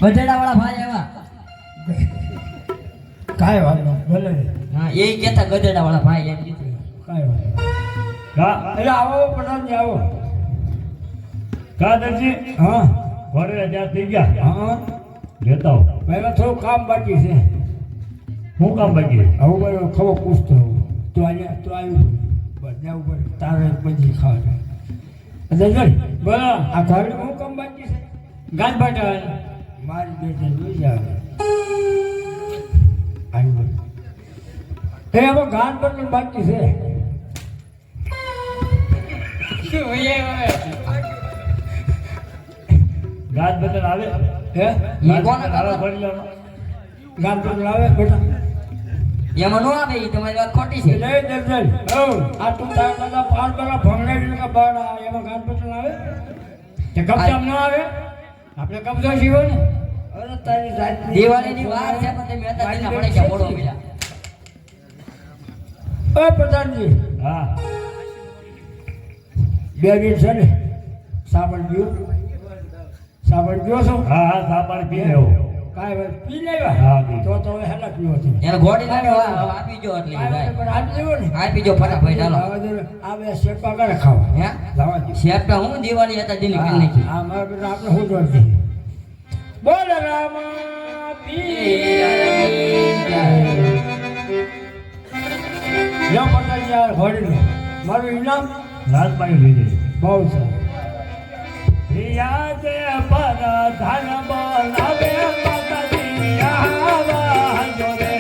ગધેડા વાળા ભાઈ એવા કાંઈ વાંધો ભલે. હા એ કહેતા ગધેડા વાળા ભાઈ એમ કીધું. કાંઈ વાંધો હા એટલે આવો પ્રધાનજી આવો. કા દરજી હા ઘરે ત્યાં થઈ ગયા હા લેતા આવો. પહેલા થોડું કામ બાકી છે. શું કામ બાકી? આવું બરાબર ખબર પૂછતો હોઉં તો અહીંયા તો આવ્યું બસ જવું પડે તારે પછી ખાવા જાય. બોલો આ ઘરે શું કામ બાકી છે? ગાજ બાટા મારી બેટી જોઈ જાય આવ્યું એ હવે ગાન બટન બાકી છે. ગાજ બદલ આવે હે ઈ કોને તારા ખબર? ભરી લેવાનો. ગાન બટન આવે બેટા એમાં નો આવે ઈ તમારી વાત ખોટી છે. જય દર્શન આ તું તારા દાદા પાર પેલા ભંગડે કે બાર એમાં ગાન બટન આવે તે કબજામ ન આવે આપણે કબજો જીવો ને. અરે તારી જાત દિવાળીની વાર છે પણ તમે હતા દિના પડે કે બોલો બીજા. ઓ પ્રધાનજી હા બે મિનિટ છે ને સાબણ પીવો છો? હા હા સાબાર પી લેવો. કાંઈ વાત પી લેવા હા, પી. તો હવે હેલા પીવો છે એને ગોળી લાગે આપી જો એટલે ભાઈ પણ આપી દેવો ને આપી જો ફટાફટ ચાલો. આ બે શેપા કરે ખાવા હે લાવા દે. શેપટા હું દિવાળી હતા દિની કરી નાખી. આ મારા બેટા આપણે શું જોડતી બોલ રામા યો પટેલ યાર હોડી મારું ઇનામ રાજભાઈ લઈ જજો. બહુ સારું. યાદ પર ધન બોલાવે માતાજી આવા જો રે.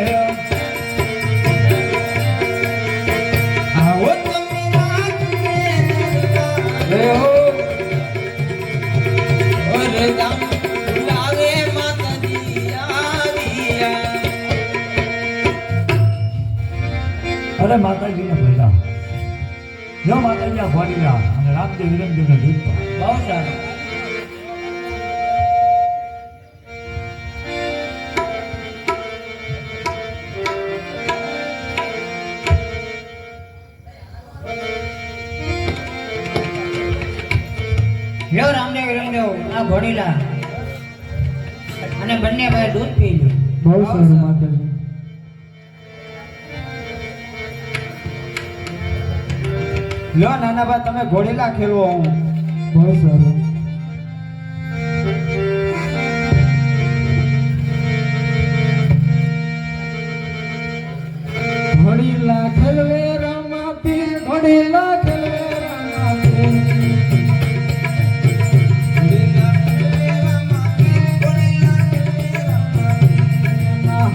આવો તમે રાત કે હો ઓરે ગામ બોલાવે માતાજી આવ્યા. અરે માતાજીને ભલા જો માતાજી આ ભરી રહ્યા અને રામદેવ વિરમદેવને દૂધ બહુ સારું. લ્યો રામદેવ વિરમદેવ આ ઘોડીલા અને બંને ભાઈ દૂધ પી લો. બહુ સારું માતાજી. લ્યો નાના ભાઈ તમે ઘોડીલા ખેલવો હું. બહુ સારું. ઘોડીલા ખેલવે રામા પીર ઘોડીલા ખેલવે રામા પીર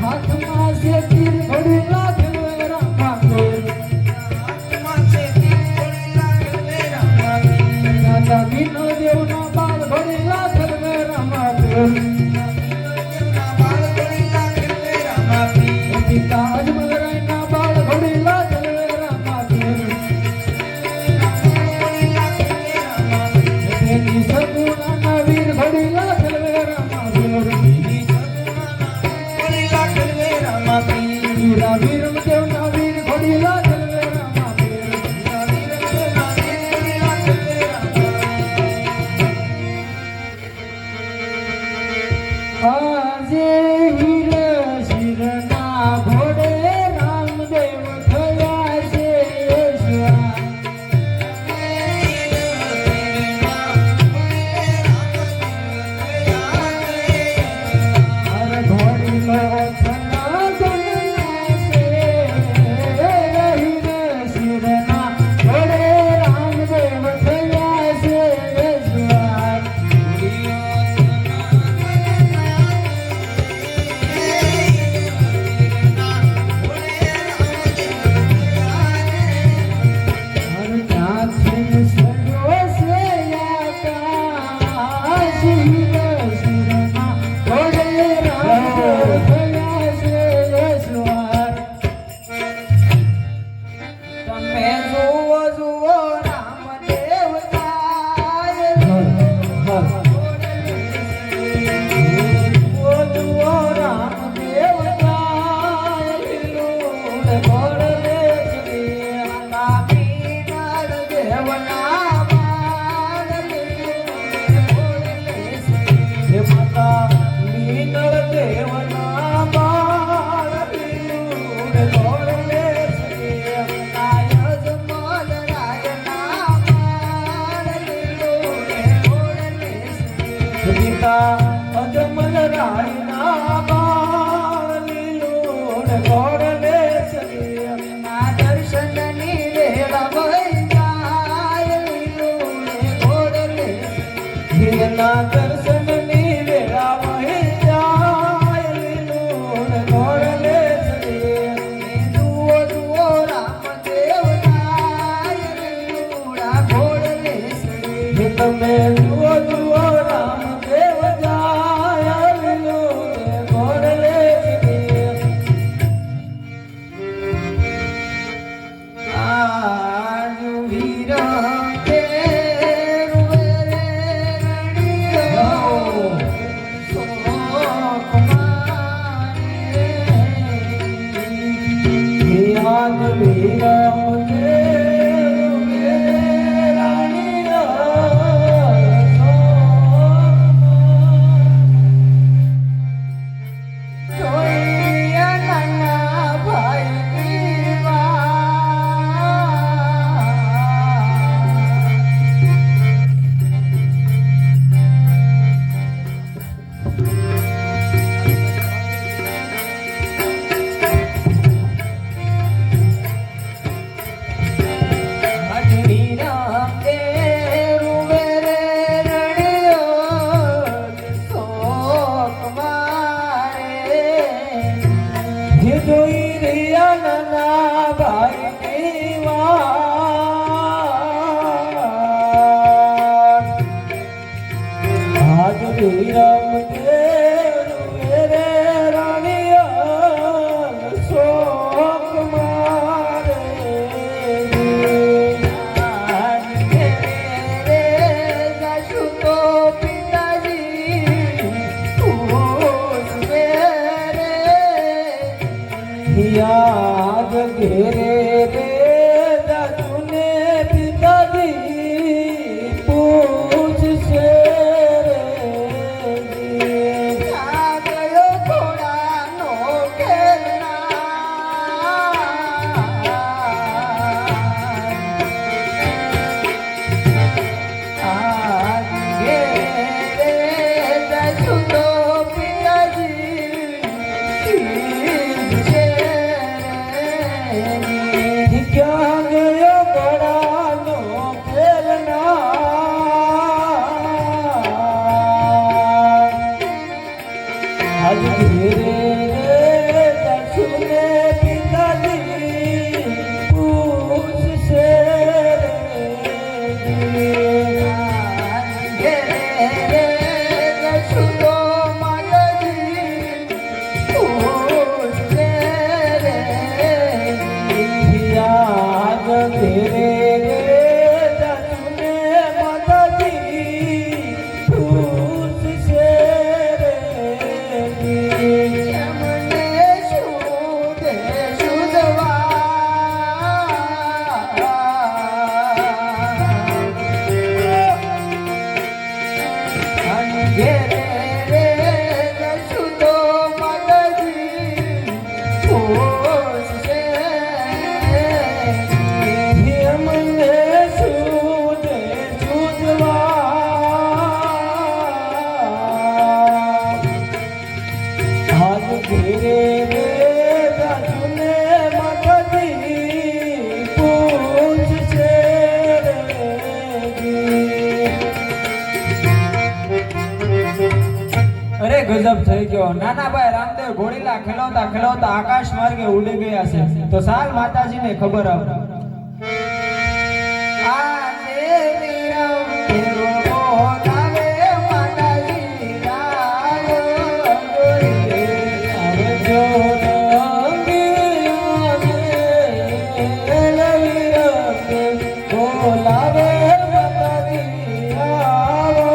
હાથમાં છે તીર ઘોડીલા ખેલવે રામા પીર દાદા બીનો દેવના બાળ ઘોડીલા ખેલવે રામા પીર પિતા અજમલરાયના બાળ ઘોડીલા ખેલવે રામા પીર તેની સગુણાના વીર ઘોડીલા ખેલવે રામા પીર વીરા વીરમદેવના વીર ઘોડીલા ખેલવે રામા પીર આજે વીર શિરના ઘોડે રામદેવ થયા છે હર ઘોડીલો થયા ગણના છે વીર શિરના ઘોડે રામદેવ થયા છે તમે જુઓ જુઓ રામદેવ થાય. જુઓ જુઓ રામદેવ થાય. લીલું ઘોડે ચડ્યા પીનાર દેવના બાળ. લીલું ઘોડે દેવના બાળ લીલું ને ગોળલે સરિયે આયજ મલ રાયના બાળ લીલું ને ગોળલે સરિયે પિતા અજમલ રાયના બાળ લીલું ને ગોળલે સરિયે ના દર્શનની વેળા વહી જાય લીલું ને ગોળલે સરિયે ના દર્શનની વેળા વહી જાય લીલું ને ગોળલે સરિયે જુઓ જુઓ રામદેવ જાય લીલુડા ગોળલે સરિયે તમે જુઓ જુઓ રામદેવ જાય લીલું ને ગોળલે સરિયે આજુ વીર જોઈ રહ્યા નાના ભાઈની વાત આજ વિરમ રે રાણીયા શોક મારે આજ રે જાશું તો પિતાજી ખુશ રે યાદ ઘેરે રે દાદુને પિતાજી પૂછશે રે ક્યાં ગયો ઘોડાનો આજ ઘેરે જાશું તો ક્યાં ગયો ઘોડાનો આજ ઘેરે જાશું ને પિતાજી પૂછશે ઘેરે જાશું તો માતાજી પૂછશે યાદ ઘેરે જાશુને માતાજી પૂછશે રે એમને શુદ્ધ ઘેરે રે જાશું તો માતાજી પૂછશે મને શુદ્ધ હાથ ઘેરે રે જાશુને માતાજી પૂછશે અરે ગજબ થઈ ગયો નાના ભાઈ રામદેવ ઘોડીલા ખેલવતા ખેલવતા આકાશ માર્ગે ઉડી ગયા છે તો સાલ માતાજીને ખબર આવે આજે વિરમ તેરો બોલાવે માતાજી રાયો આવજો બોલાવે માતાજી આવો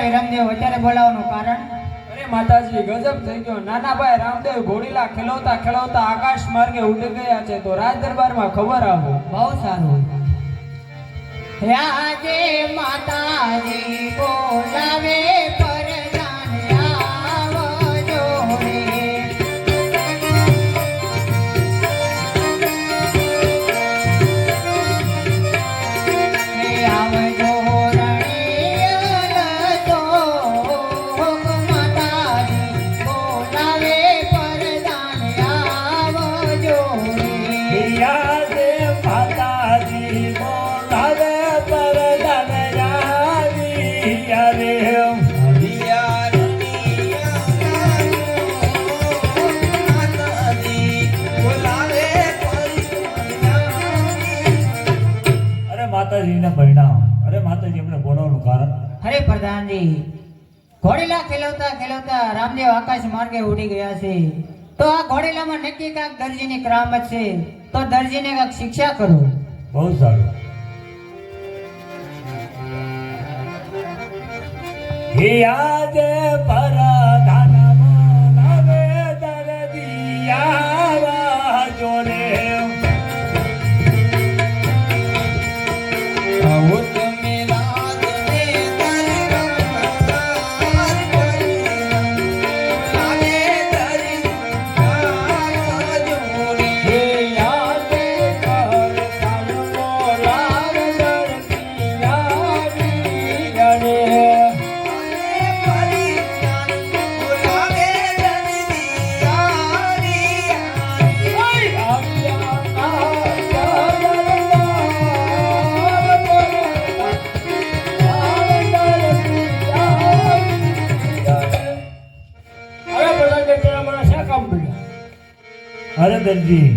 ભાઈ રામદેવ અત્યારે બોલાવવાનું કારણ? અરે માતાજી ગજબ થઈ ગયો, નાના ભાઈ રામદેવ ઘોડીલા ખેલવતા ખેલવતા આકાશ માર્ગે ઉડી ગયા છે, તો રાજ દરબારમાં ખબર આવો. બહુ સારું. રાજે માતાજી બોલાવે પરદાન આવજો રે. હે આવજો રણિયલ તો માતાજી બોલાવે પરદાન આવજો રે. યાદે માતાજી બોલાવે પરદાન આવી યારે અરે માતાજીને પરિણામ અરે માતાજી એમને બોલાવવાનું કારણ હરે પ્રધાનજી, ઘોડીલા ખેલવતા ખેલવતા રામદેવ આકાશ માર્ગે ઉડી ગયા છે, તો આ ઘોડીલામાં નક્કી કાંક દરજીની કરામત છે, તો દરજીને કાંક શિક્ષા કરો. બહુ સારું. યાદ પરદાન બોલાવે દરદીયા જોરે અરે દરજી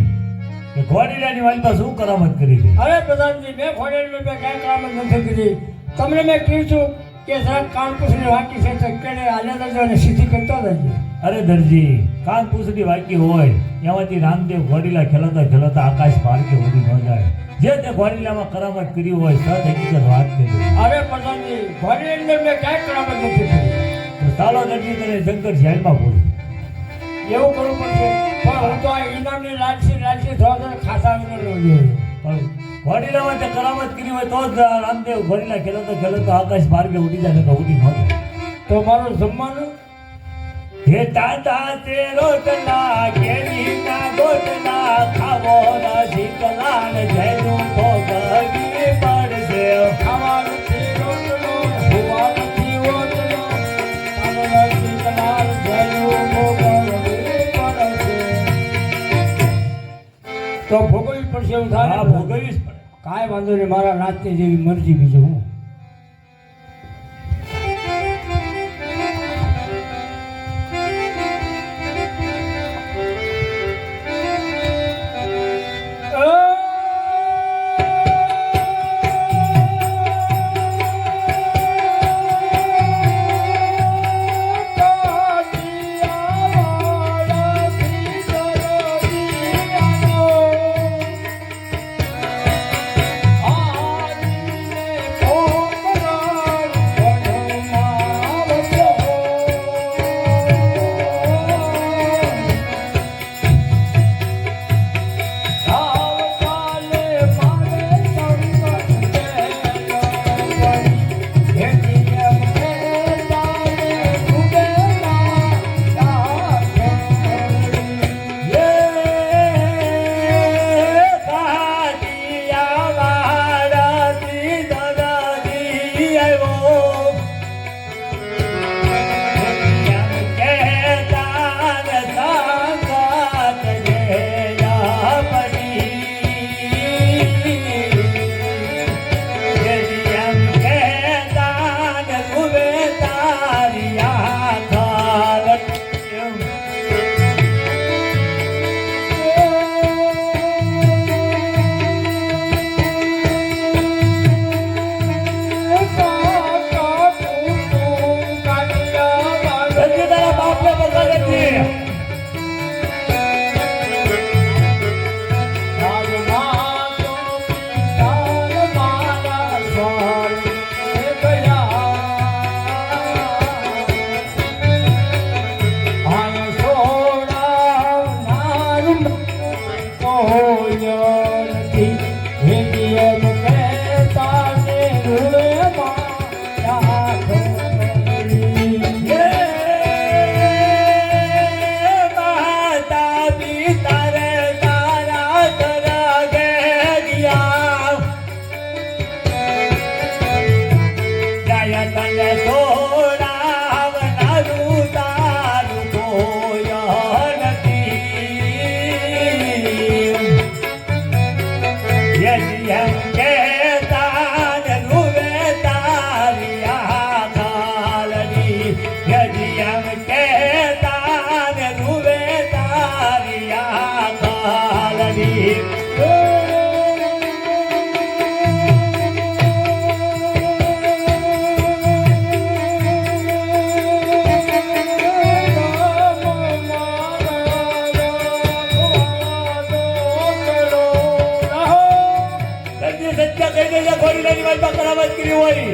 કે ઘોડીલાની વાતમાં શું કરામત કરી છે? અરે પ્રધાનજી, મેં ઘોડીલાની મેં કાંઈ કરામત નથી કરી. તમને મેં કીધું છું કે જરાક કાનપુસની વાકી છે તો કેને આલ્યા જજો અને સીધી કરતો રહેજો. અરે દરજી કાનપુસની વાકી હોય એમાંથી રામદેવ ઘોડીલા ખેલતા ખેલતા આકાશ માર્ગે ઉડી ન જાય. જે તે ઘોડીલામાં કરામત કરી હોય સત હકીકત વાત કરી. અરે પ્રધાનજી, ઘોડીલાની અંદર મેં કાંઈ કરામત નથી કરી. તો ચાલો દરજી તને શંકર જેલમાં બોલું. એવું કરવું પડશે, પણ હું તો આ ઇનામની લાલસી થોડા ખાસા વિના લઉં છું. પણ ઘોડીલામાં તે કરામત કરી હોય તો જ રામદેવ ઘોડીલા ખેલતો ખેલતો આકાશ માર્ગે ઉડી જાય તો ઉડી ન જાય. તો મારું જમવાનું હે તાતા તે રોટલા કેરી ના ગોટલા ખાવો નથી કલાન જેનું ભોગવી પડશે. ખાવાનું છે રોટલો, હોવાનું ઓટલો, ખાવાનું કલાલ જેનું ભોગવવી પડશે. તો ભોગવવી પડશે એવું થાય હા ને? ભોગવીશ પડે. કાંઈ વાંધો નહીં, મારા નાચની જેવી મરજી, બીજું હું. સત્ય કહી દેજે ઘોડીલાની વાતમાં કરામત કરી હોય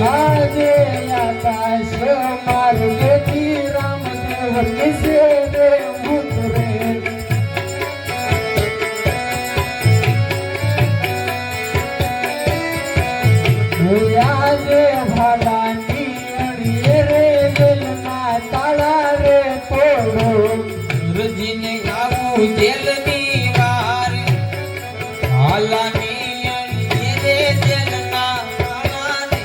આજે આકાશ માર્ગેથી રામદેવ કિસે રે ઉતરે આજે ભાલાની અડીએ રે દિલના તાળા રે તોડો રજીને ગાવું જેલની વાર હાલાની અડીએ રે જેલના તાળા રે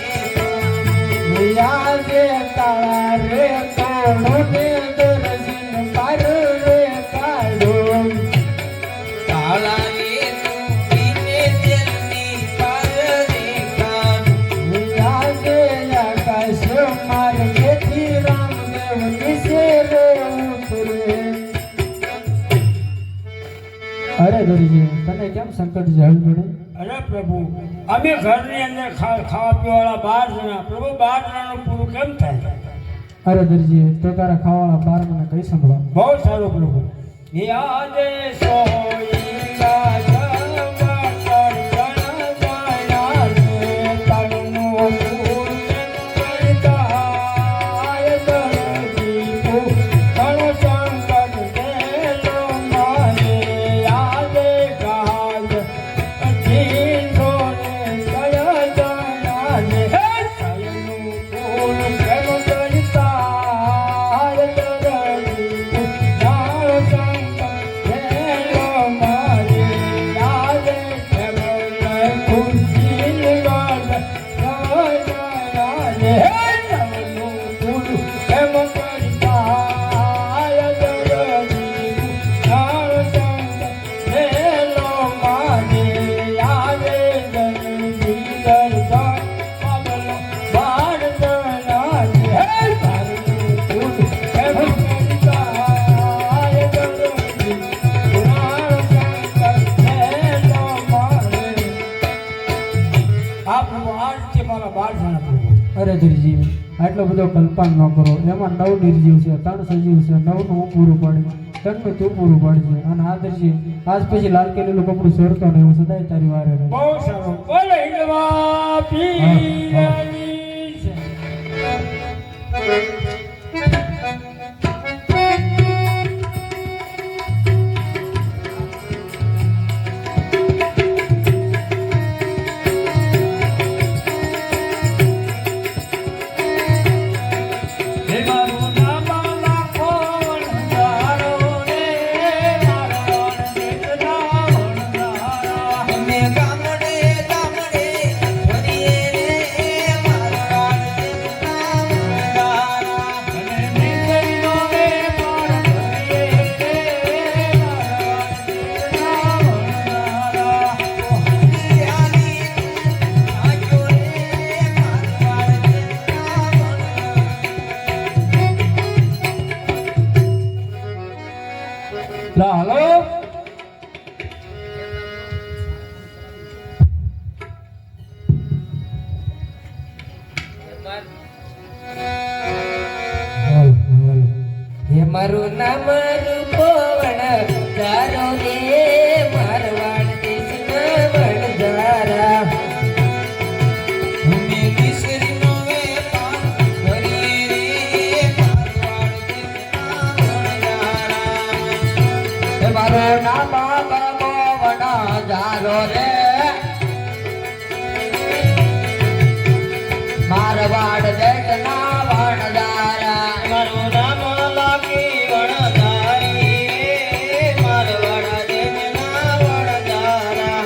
આજે તાળા રે તોડો ને દરજીન પાર રે કાઢો તાળા રે તૂટીને જેલની પાર રે કાઢ આજે આકાશ માર્ગેથી રામદેવ કિસે રે ઉતરે અરે દરજી તને કેમ સંકટ જાળ પડે અરે પ્રભુ અમે ઘરની અંદર ખાવા પીવાવાળા 12 જણા પ્રભુ 12 જણાનું પૂરું કેમ થાય અરે દરજી તો તારા ખાવાળા બાર મને કઈ સંભળા બહુ સારું પ્રભુ યાદે સોઈલા જગતર જણજાયા રે તનનો ફૂલ કરતાય દરજી કો તણ સંકટ દેલો મારે યાદે ગાજ જીનો રે સય જણા રે સયનું ફૂલ કેમ કરતાય દરજી કો તણ સંકટ દેલો મારે યાદે કેમ ખુશી ગાજ સય જણા રે સયનું ફૂલ કેમ કરતાય દરજી કો તણ સંકટ દેલો મારે યાદે દરજી દરજા પાબલો બાર જણા રે તારું ફૂલ કેમ કરતાય દરજી પુરાણ સંકટ દેલો મારે આ પ્રભુ આજ છે મારા 12 જણા પ્રભુ અરે દરજી આટલો બધો કલ્પાન ન કરો એમાં 9 નિર્જીવ છે 3 સજીવ છે 9 નું હું પૂરું પાડ્યું 3 નું તું પૂરું પાડજે અને આ દરજી આજ પછી લાલ કેલેલું કપડું સોરતો ને હું સદાય તારી વારે રહે બહુ સારું બોલે હિંદવા પીરની છે હે મારું નામ લાખો વણઝારો રે મારો વણઝારા વણઝારા અમે ગામડે ગામડે ફરીએ હે મારું નામ રૂપવણ તારો રે મારવાડ દેશના વણજારા અમે કિશોરીનો વેપાર કરીએ રે મારવાડ દેશના વણજારા હે મારું નામ રૂપવણ તારો રે મારવાડ દેશના વણજારા મારું નામ લાગી વણધારી મારવાડ દેશના વણજારા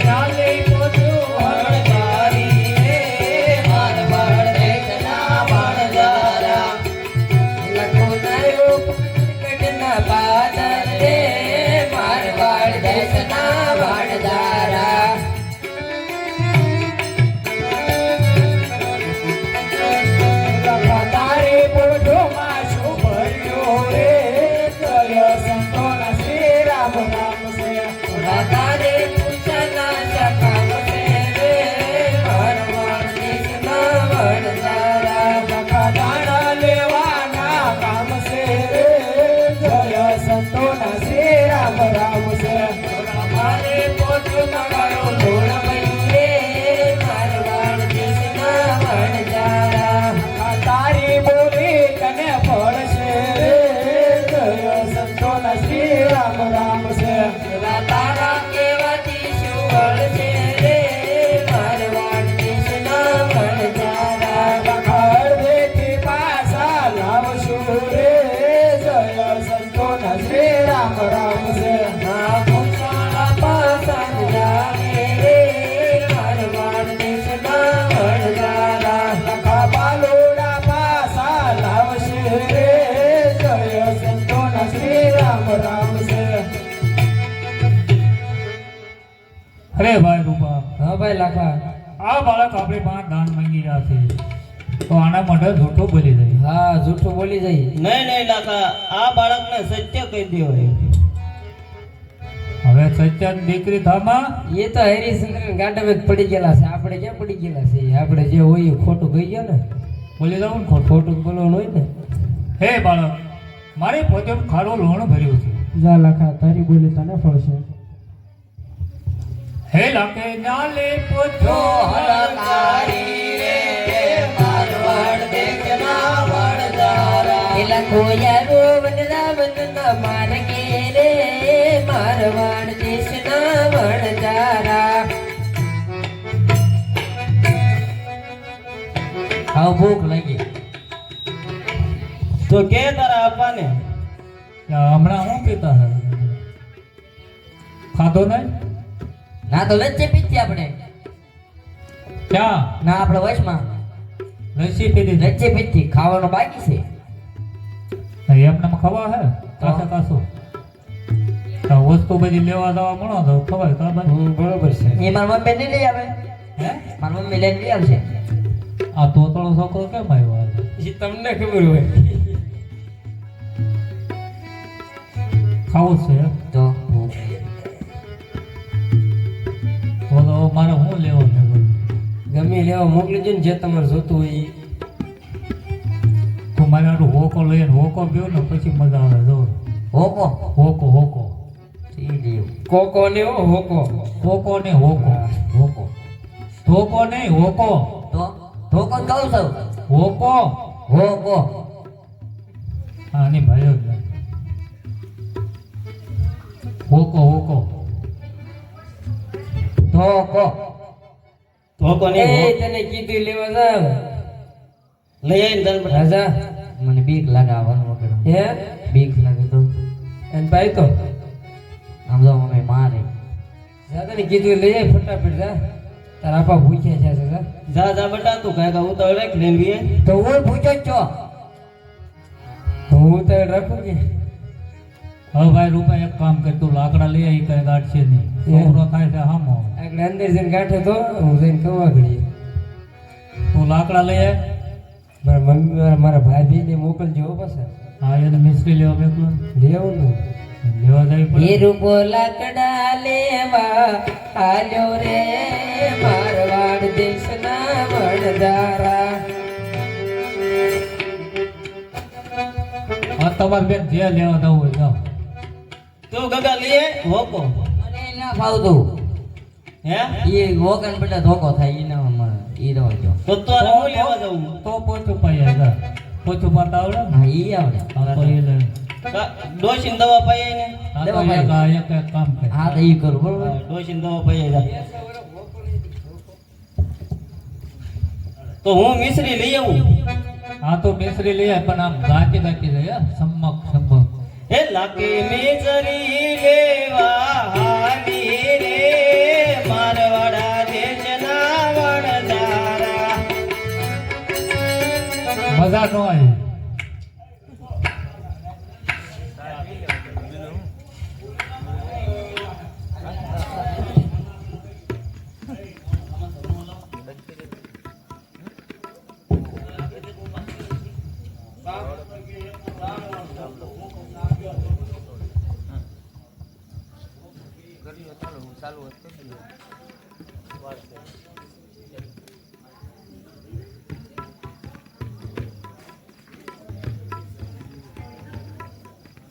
ચાલે પોતું વણધારી મારવાડ દેશના વણજારા લખો નાયો કટના બાદલ રે મારવાડ દેશના વણજારા તારે પોઢોમાં શું ભર્યું રે જય સંતોના શ્રી રામ રામ છે તારે પૂછના સકામ છે રે ભરવાડ દેશના વણજારા દાણા લેવાના કામ છે રે જય સંતોના શ્રી રામ રામ છે મારે પોઢોમાં ગયો ધોળ ભઈ રે મારવાડ દેશના વણજારા તારી બોલી તને પડશે રે જય સંતોના શ્રી રામ રામ છે તારા કેવાથી શું વળશે રે મારવાડ દેશના વણજારા ખરદેથી પાછા લાવશું રે જય સંતોના શ્રી રામ રામ છે ભૂષણ પાછા લાવે રે મારવાડ દેશના વણજારા બાલોડા પાસા લાવશે રે જય સંતોના શ્રી રામ રામ છે અરે ભાઈ રૂપા, હા ભાઈ લાખા આ બાળક આપણે પાસે દાન માંગી રહ્યા છે તો આના માટે જૂઠું બોલી જાય. હા જૂઠું બોલી જઈ નહીં નહીં લાખા, આ બાળકને સત્ય કહી દો. હવે સચ્ચાની દીકરી થામા એ તો હરિશ્ચંદ્ર ગાંડામાં પડી ગયેલા છે આપણે ક્યાં પડી ગયેલા છે આપણે જે હોય એ ખોટું કહી ગયા ને બોલી દઉં ને ખોટું. ખોટું બોલવાનું હોય ને હે બાળક, મારે પોતે ખારું લોણ ભર્યું છે. જા લાખા તારી બોલી તને ફળશે હે લાકે નાલે પોછો હલકારી રે મારવાડ દેશના વણજારા એલા ખોયા વનરા વનના માર્ગે રે મારવાડ દેશના વણજારા હા ભૂખ લાગી તો કે તારા આપવાને હમણાં હું પીતા હે ખાધો નહીં ના તો લચ્ચે પીધી આપણે ક્યાં ના આપણે વશમાં લસ્સી પીધી છે? લચ્ચે પીધી ખાવાનું બાકી છે એમને ખબર હે કાસે કાસો તો વસ્તુ બધી લેવા જવા મળો તો ખબર ખબર બરોબર છે એ મારા મમ્મી નહીં લઈ આવે હે મારા મમ્મી લઈને લઈ આવશે આ તોતળો છોકરો કેમ આવ્યો આજે? એ તમને ખબર હોય ખાવું જ છે એમ? તો તો મારે શું લેવો છે બધું? ગમે લેવા મોકલી દો ને જે તમારે જોતું હોય ઈ. તું મારે આટલું હોકો લઈને હોકો પીવો ને પછી મજા આવે જો હોકો હોકો હોકો કોકો ને હોકો કોકો ને હોકો હોકો ધોકો નહીં હોકો તો હોકો કહું છું હોકો હોકો હા ની ભાઈઓ જ નહીં. હોકો હોકો ધોકો તો કોને એ તને કીધું લેવા જાવ લઈ આવીને તને બધા રાજા મને બીક લાગે આવવાનું વગર હે બીક લાગે તો એન ભાઈ તો આમ જો મમ્મી મારે જાતને કીધું લઈ આય ફટાફટ જા તારા આપા ભૂખ્યા છે જા જા જા બેટા, તું કાંઈ હું તો રાખ લઈને બી તો હું ભૂખ્યો જ છો હું તો રાખું કે હવે ભાઈ રૂપા એક કામ કર, તું લાકડા લઈ આવી કઈ ગાંઠશે નહીં. છોકરો થાય છે હામો. આગળ અંદર જઈને ગાંઠે તો હું જઈને કવા ઘડીએ તું લાકડા લઈ આય. મારા મમ્મી મારા ભાભી ને મોકલજો હો પાછા હા એને મિસ્ત્રી લેવા મેકલો લેવું ને લેવા જાય એ રૂપો લાકડા લેવા આલ્યો રે મારવાડ દેશના વણજારા તમારે બેન જે લેવા જવું હોય જાઓ. તું ગગા લઈએ હોકો મને ના ફાવતું હે એ વોકન બેટા ધોકો થાય એના ઈ રહો જો તો તારે હું લેવા જવું તો પોચું પાઈ જા. પોચું પાતા આવડે ને? હા ઈ આવડે હા તો એ લે. ડોશીને દવા પાઈ ને હા તો લેવા પાઈ. એક કામ કરે. હા તો ઈ કરું બરોબર ડોશીને દવા પાઈ જા તો હું મિશ્રી લઈ આવું હા તો મિશ્રી લઈ આય, પણ આમ ગાંચી ગાંચી જાય સમક. એ લાગે મિશ્રી લેવા હાલી રે મારવાડા દેશના વણજારા મજા નો આવી.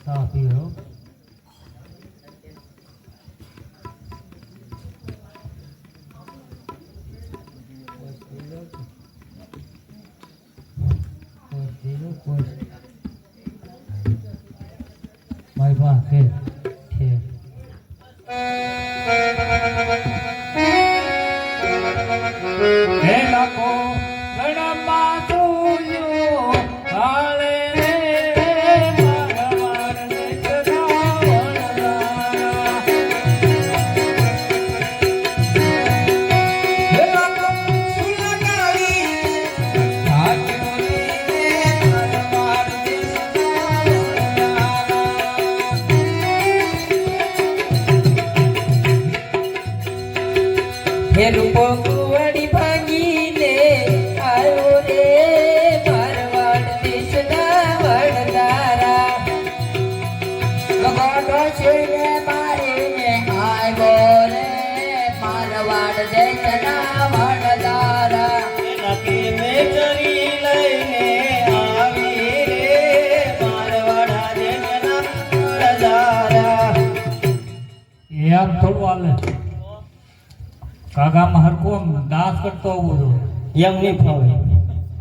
ચા પીવો. મારી પાસે છે. હે લાખો ગણમાં તુલ્યો હાલે મારવાડ દેશના વણજારા. હે લાખો સુલગાડી હે રૂપો કુવડી ભાગીને આયો રે મારવાડ દેશના વણજારા લગાડો છે ને મારીને આયો રે મારવાડ દેશના વણજારા એ લાગે મિશ્રી લઈને આવી રે મારવાડા દેશના વણજારા એ આમ થોડું હાલે. કાકામાં હરખું આમ ડાન્સ કરતો આવું છું. એમ નહીં ફાવે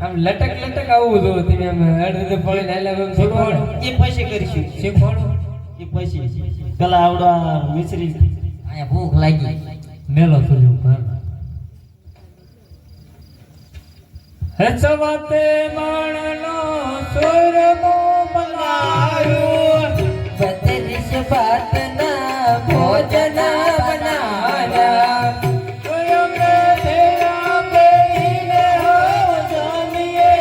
આમ લટક આવું જો તમે આમ અડધે પડીને આયલા એમ છોડવાનું એ પછી કરીશું શીખવાડું. એ પછી પેલા આવડા મિશ્રી અહીંયા ભૂખ લાગી મેલો સુલ્યું ઘર. હે સવાતે માણનો સુરમો બનાવ્યો. બત્રીસ ભાતના ભોજન બનાવ્યા અમને તેરા બેહીને હો જમીએ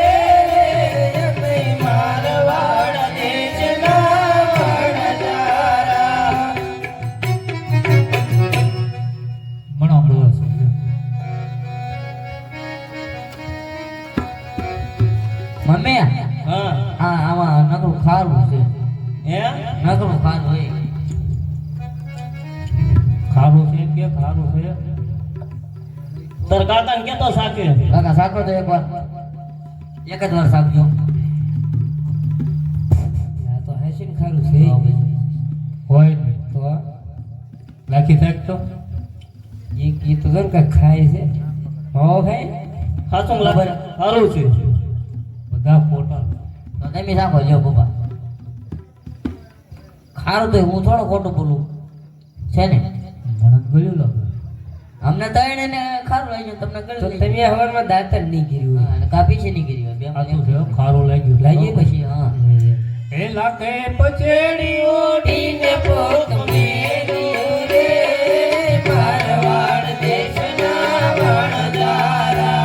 અમે મારવાડા દેશના વણજારા મણો બોલો સુલ્યું. મમ્મી હા આમાં નકરું ખારું છે હે નકરું ખારું હોય ખારું છે કે ખારું છે? તાર કાકાને કેતો સાકે કાકા સાકો તો એક જ વાર સાકજો આ તો હેસીન ખારું છે હોય ને તો લાખી થાય તો એ તો જર કાંઈ ખાય છે હો ખાય સાચું લાગે સારું છે બધા ફોટા. તો તમે સાકો લ્યો બાબા ખારું તો હું થોડો ખોટું બોલું છે ને મને તો ગળ્યું લાગે. અમને તણે ને ખારું લાગ્યું તમને ગળ્યું તમે હવારમાં દાંતર નહીં કર્યું અને કાપી છે નહીં કર્યું બે સાચું છે હો, ખારું લાગ્યું. લાગી પછી હા એ લાગે પછેડી ઓઢીને પોત મેલ્યું રે મારવાડ દેશના વણજારા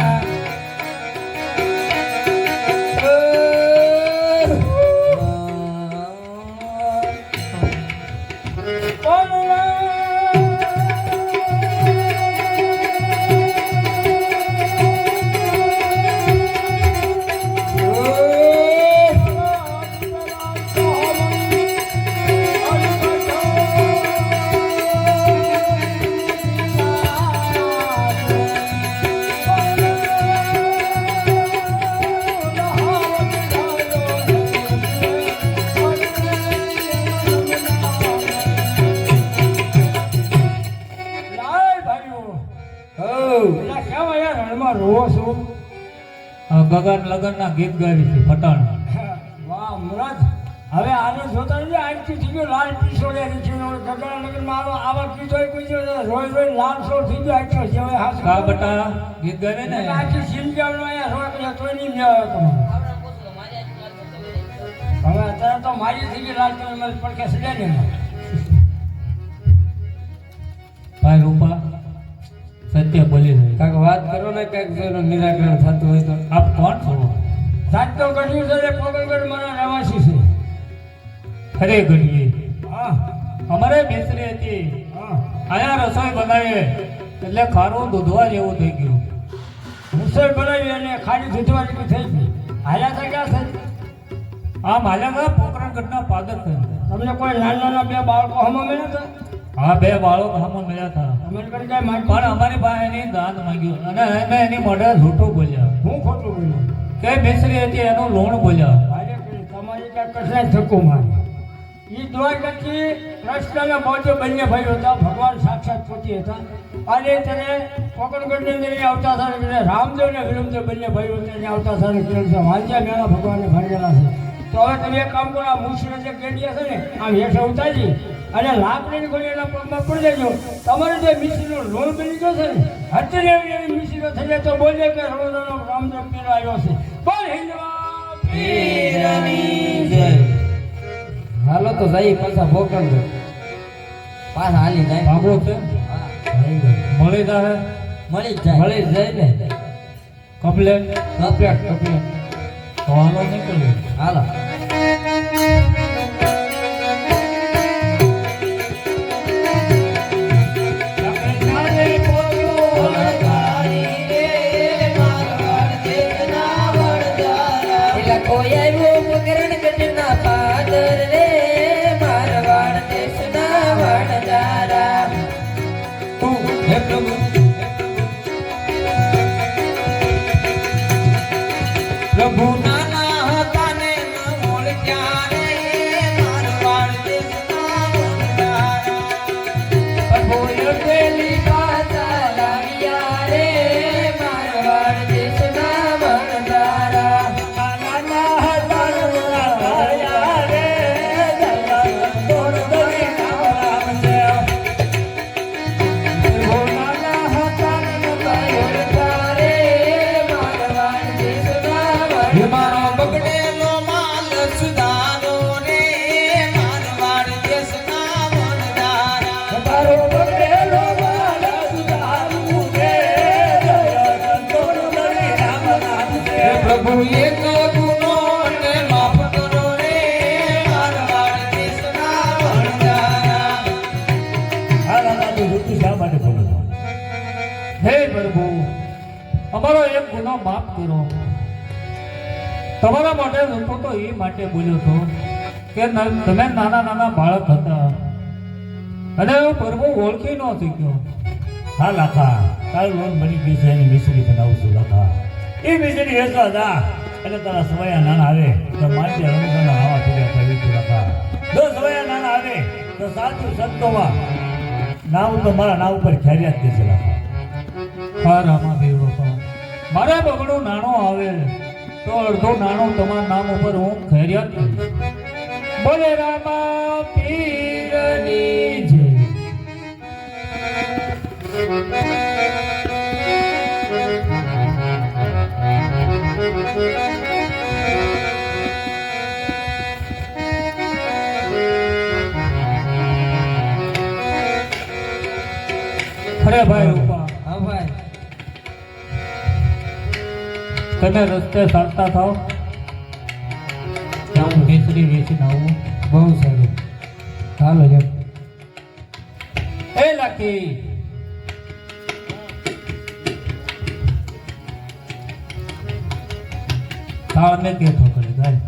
હું ગગન લગનના ગીત ગાવી છે પટાણ. વાહ મુરાદ, હવે આને જોતા નથી આજથી થઈ ગયો લાલ પીસોડિયા નથી ગગડા નગરમાં આવા ગીતો કોઈ છે રોજ રોજ લાલ સોળ થઈ ગયો આજથી છે હવે હાસ કા બટા ગીત ગાવે ને આખી સિંજાવનો અહીંયા રોજ તોય નહીં લેવા તમારે હવે અત્યારે તો મારી થઈ ગઈ લાલ તમે મને પડકે સજા ને ભાઈ રૂપા સત્ય બોલી રહી. કાંઈક વાત કરો ને કાંઈક જો એનું નિરાકરણ થતું હોય તો. આપ કોણ છો? સાત તો કર્યું છે એટલે પોગલગઢ મારા રહેવાસી છે ખરે ઘડીએ હા અમારે બેસરી હતી, હા આયા રસોઈ બનાવે એટલે ખારું દૂધવા જેવું થઈ ગયું. રસોઈ બનાવી અને ખાલી દૂધવા જેવી થઈ ગઈ હાલ્યા હતા ક્યાં થઈ આ માલ્યા પોકરણગઢના પાદર છે. તમને કોઈ નાના નાના બે બાળકો હમણાં મળ્યા હતા હા, 2 બાળકો હમણાં મળ્યા હતા, તમે કરી કાંઈ માગી પણ અમારી પાસે એની દાન માંગ્યું અને અમે એની મોઢે જૂઠું બોલ્યા હું ખોટું બોલ્યું કે બેસરી હતી એનું લોણ બોલ્યા. ભારે કરી તમારી કાંઈ કશા ધક્કો મારી એ દ્વારકાથી કૃષ્ણના પહોંચે બંને ભાઈઓ હતા ભગવાન સાક્ષાત પોતી હતા અને તેને પોકરણગઢની અંદર એ આવતા હતા એટલે રામદેવ ને વિરમદેવ બંને ભાઈઓ તેને આવતા હતા ને કિરણ છે વાંચ્યા મેળા ભગવાનને ભરેલા છે. તો હવે તમે એક કામ કરો આ મુશીને જે કેડિયા છે ને આમ હેઠે ઉતારી અને લાકડીની ગોળી એના પગમાં પડી દેજો. તમારે જે મિશ્રીનો લોન બની ગયો છે ને અત્યારે એવી એવી મિશ્રીઓ થઈ જાય તો બોલે કે રોજાનો રામદેવ પીર આવ્યો છે બોલ હિન્દવા પીરની જય. હાલો તો જઈ પાછા પોકરણગઢ પાછા હાલી જાય. ભાગો છે મળી જાય મળી જ જાય ને કમ્પ્લેન કપલેટ તો હાલો નીકળ્યું. હાલો કોઈ આવ્યું પોકરણગઢના પાદર રે મારવાડ દેશના વણજારા. હે પ્રભુ પ્રભુ નાના હતા ને ન ઓળખ્યા રે મારવાડ દેશના વણજારા. પ્રભુ અકેલી પાછા લાવ્યા રે મારવાડ દેશના વણજારા. મારો બગડેલો માલ સુધારો રે મારવાડ દેશના વણજારા. મારો બગડેલો માલ સુધારું રે પ્રભુ એક ગુનો ને માફ કરો રે મારવાડ દેશના વણજારા. હા દાદા, તો ઋતુ શા માટે બોલો છો? હે પ્રભુ, અમારો એક ગુનો માફ કરો. તમારા માટે ઋતુ તો એ માટે બોલ્યો છો કે તમે નાના નાના બાળક હતા અને હું પ્રભુ ઓળખી ન શીખ્યો. હા લાખા, તારું લોન બની ગઈ છે એની મિશ્રી બનાવું છું લાખા. એ મિશ્રી વેચવા જા એટલે તારા સવાયા નાના આવે તો માન્ય રમઝાનના આવા ફેર્યા પડી લાખા. જો સવાયા નાના આવે તો સાચું સંતોમાં નામ તો મારા નામ ઉપર ખેરિયાત દેશે લાખા. હા રામાદેવ બાપા, મારા બગડું નાણો આવે તો અડધો નાણો તમારા નામ ઉપર હું ખેરિયાત કરીશ. બોલે રામા પીરની જય. અરે ભાઈ રૂપા, હા ભાઈ તમે રસ્તે ચાલતા થાવ ત્યાં હું બેસરી વેચીને આવું. બહુ સારું. હાલો લે એ લાખી, તાળને કેતો કરે ગાય.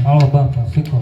આવો બાપા શીખો.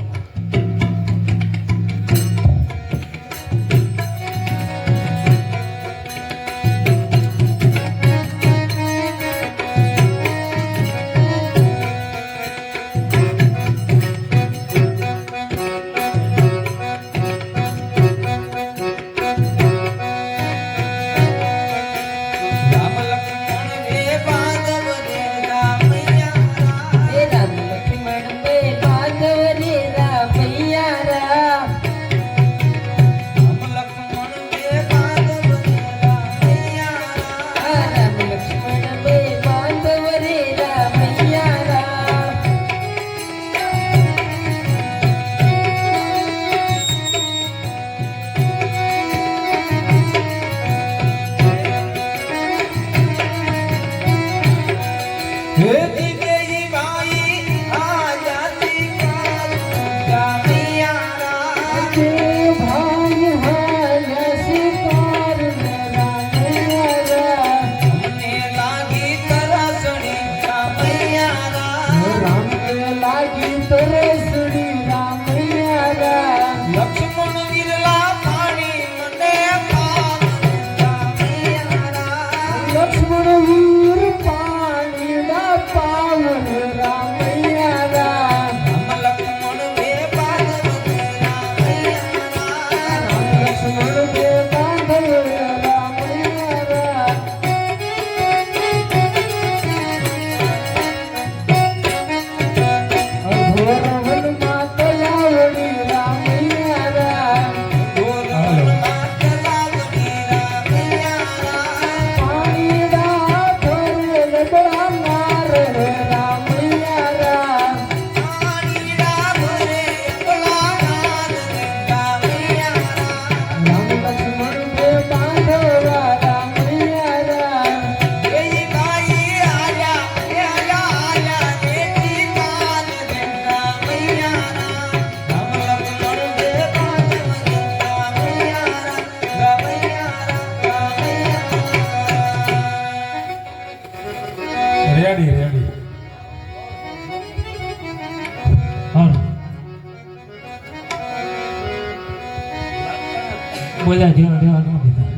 તે ભાઈ હાલ્યા શિકાર રામૈયા મને લાગી તરસડી રામૈયા રામને લાગી તરસડી રામૈયા લક્ષ્મણ વિરલા પાણી મને લક્ષ્મણ વીર પાણીના પાવન રામૈયા રામ લક્ષ્મણ બે લક્ષ્મણ બે બાંધવ રામૈયા રામ અઘોર વનમાં તલાવડી રામૈયા રામ પાણીના ભરે લબડાનાર રામૈયા રામ રામ લક્ષ્મણ બે બાંધવ રામૈયા રામ રેડી રેડી હા બોલ્યા જેવા જેવા ન દીધા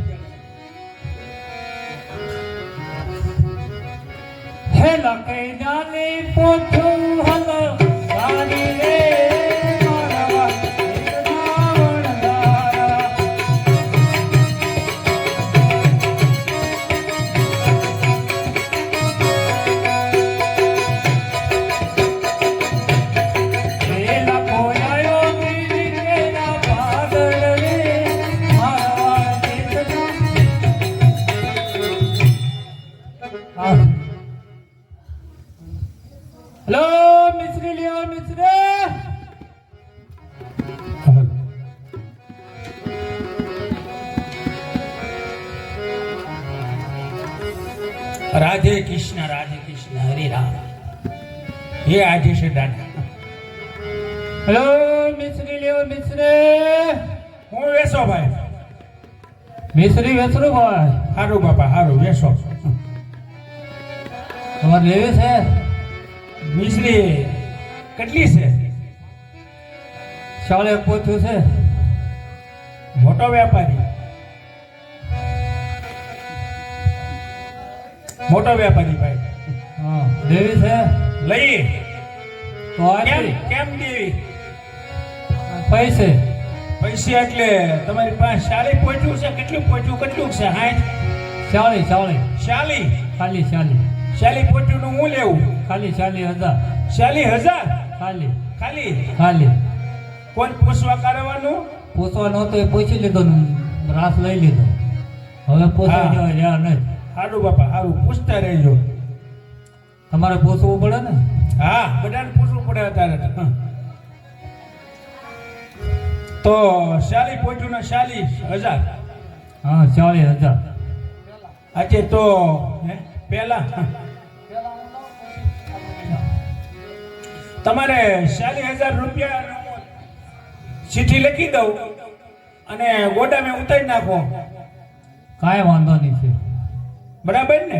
હે લખે જાને પોછું હલ સારી રે મારવા એક રાવણદારા એલા કોયાયો બીજી કેના પાદળ રે મારવા દેખના હેલો મિશ્રી લ્યો મિશ્રી રાધે કૃષ્ણ હરે રામ ये आजे से दादा હેલો મિશ્રી લ્યો મિશ્રી હું વેસો ભાઈ મિશ્રી વેચરું ભાઈ હારું બાપા હારું વેસો તમારે લેવી છે મિશ્રી કેટલી છે શાળે પોથું છે મોટો વેપારી ભાઈ હા લેવી છે લઈ તો કેમ આ કેમ દેવી પૈસે પૈસા એટલે તમારી પાસે શાળી પહોંચ્યું છે કેટલું છે 60 ચાલી ચાલી શાલી ખાલી ચાલી શાલી પહોંચ્યું નું હું લેવું ખાલી 40,000 40,000 ખાલી ખાલી ખાલી કોણ પૂછવા કરવાનું પોસવા નહોતો એ પૂછી લીધો ને રાસ લઈ લીધો હવે પોસવા હા. જવા રહ્યા નહીં હારું બાપા હારું પૂછતા રહેજો તમારે પોસવું પડે ને હા બધાને પૂછવું પડે અત્યારે તો. તો શાલી પહોંચ્યું ને 40,000 હા 40,000 આજે તો પહેલા તમારે 40,000 રૂપિયા ચીઠી લખી દઉં અને ગોડામે ઉતારી નાખો કાંઈ વાંધો નહીં છે બરાબર ને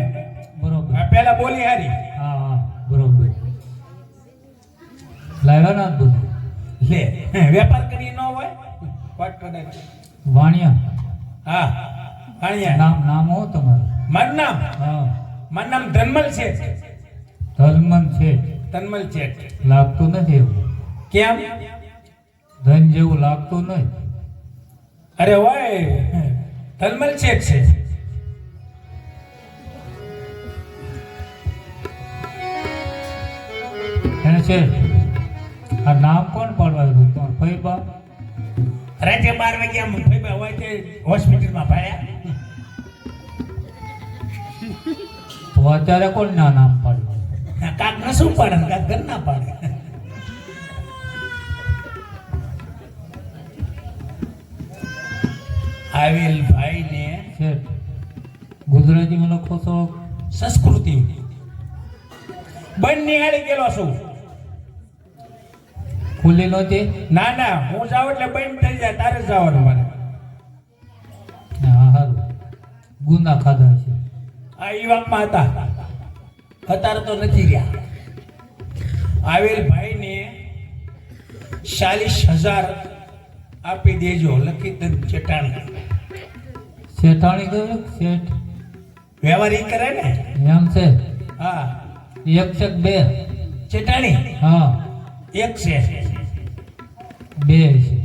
બરોબર આ પહેલા બોલી હારી હા હા બરોબર લાવ્યા ના બધું લે વેપાર કરી ન હોય વાત કદાચ વાણિયા હા હાણિયા નામ હો તમારું મારું નામ હા ધનમલ છે ધર્મન છે ધનમલ છે લાગતું નથી એવું કેમ ધન જેવું લાગતું નહીં અરે હોય ધનમલ છે એને છે આ નામ કોણ પાડવાનું તમારું ભાઈ બાપ રાતે 12 વાગ્યા ભાઈ હોય તે હોસ્પિટલમાં ભર્યા તો અત્યારે કોણ ના નામ પાડ્યું કાક ન શું પાડે ને કાક ઘર ના પાડે આવેલ ભાઈ ને છે ગુજરાતીમાં લખો છો સંસ્કૃતિ બંને હારી ગયેલો છું ખુલ્લી નહોતી? ના ના, હું જાઉં એટલે બંધ થઈ જાય, તારે જવાનું મને. હા સારું, ગુંદા ખાધા છે. આ ઈવામમાં હતા, અત્યારે તો નથી રહ્યા. આવેલ ભાઈને 40,000 આપી દેજો, લખી દે ચટાણી. શેઠાણી કહ્યું? શેઠ વ્યવહાર ઈ કરે ને. એમ છે? હા, એક છે કે બે? ચટાણી હા, એક છે. બે છે.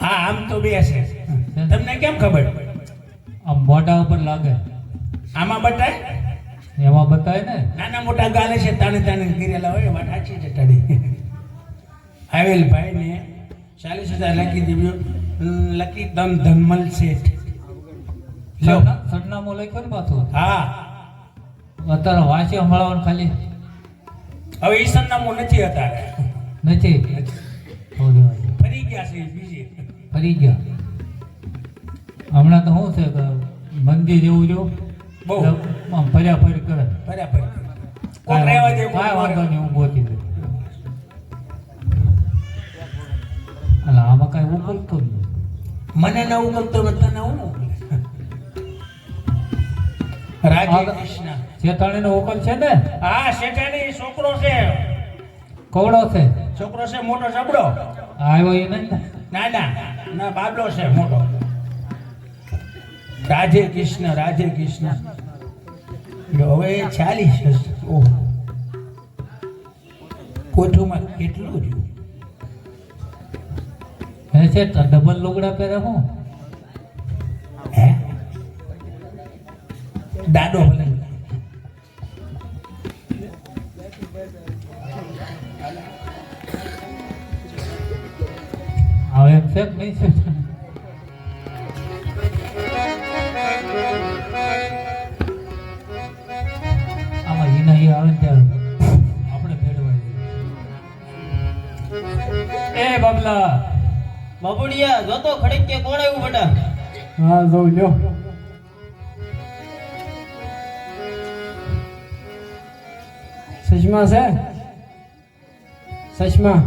હા, આમ તો બે છે. તમને કેમ ખબર? આમ મોઢા ઉપર લાગે, આમાં બતાય, એમાં બતાય ને. નાના મોટા ગાલે છે, તાણે તાણે ગીરેલા હોય, વાત સાચી ચટાણી. આવેલ ભાઈને 40,000 લખી દેજો, લખી દમ ધનમલ શેઠ. લો. સરનામું લખ્યું ને પાછું? હા, અત્યારે વાંચી સંભળાવવાનું ખાલી હવે ઈ સરનામું નથી અત્યારે, નથી. થોડી વાર. ફરી ગયા છે ઈ બીજે. ફરી ગયા. હમણાં તો શું છે કે મંદિર જેવું જો બહુ. આમ ફર્યા ફરી કરે. બરાબર. કોણ રહેવા દે, કાંઈ વાંધો નહીં, હું ગોતી દઉં. એટલે આમાં કાંઈ ઉકલતું જ નહીં. મને ન ઉગમતો તને હું મોકલે. રાધે કૃષ્ણ. શેઠાણીનો ઉકલ છે ને? હા, શેઠાણી છોકરો છે, કવડો છે? છોકરો છે મોટો જબડો. આવ્યો એ નહીં ને? ના ના ના, બાબલો છે મોટો. રાધે કૃષ્ણ, રાધે કૃષ્ણ. લો, હવે 40 છે. ઓહ, કોઠુમાં કેટલું રહ્યું? હે છે ડબલ લુગડા પહેરે હું? હે, દાડો ભલે. હવે એમ છે કે નહીં છે? આમાં ઈના ઈ આવે ને ત્યારે આપણે ભેળવાઈ જઈએ. એ બાબલા, બાબુડિયા જોતો ખડક કે કોણ આવ્યું બેટા? હા જોઉં લ્યો. સચમાં છે? સચમાં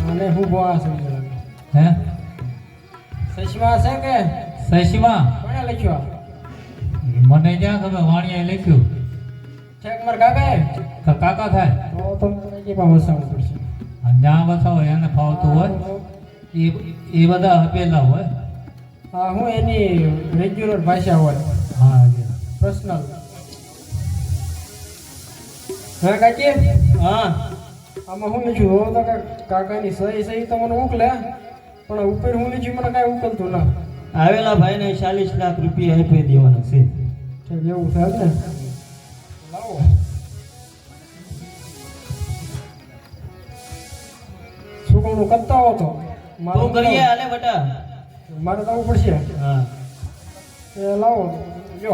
અને હું બોવા સમજો. હે સચમાં છે કે સશીમાં? કોણે લખ્યો? મને ક્યાં ખબર, વાણિયાએ લખ્યું. ઠેક મારા કાકાએ? કાકા થાય તો મને કે બા વસાવવું પડશે. અને જ્યાં બસાવો એને ફાવતું હોય એ બધા હપેલા હોય. હા, હું એની રેગ્યુલર ભાષા હોય, હા પર્સનલ. હા કાકી, હા, આમાં હું લખ્યું હો તો કાકાની સહી સહી તો મને મોકલે, પણ ઉપર હું લખ્યું મને કાંઈ ઉકલતું ના. આવેલા ભાઈને 40 લાખ રૂપિયા આપી દેવાના છે. ઠીક, એવું છે એમ ને? લાવો. સુકવણું કરતા હો તો તું કરીએ હાલે બેટા. મારે તો આવવું પડશે. હા, એ લાવો, જો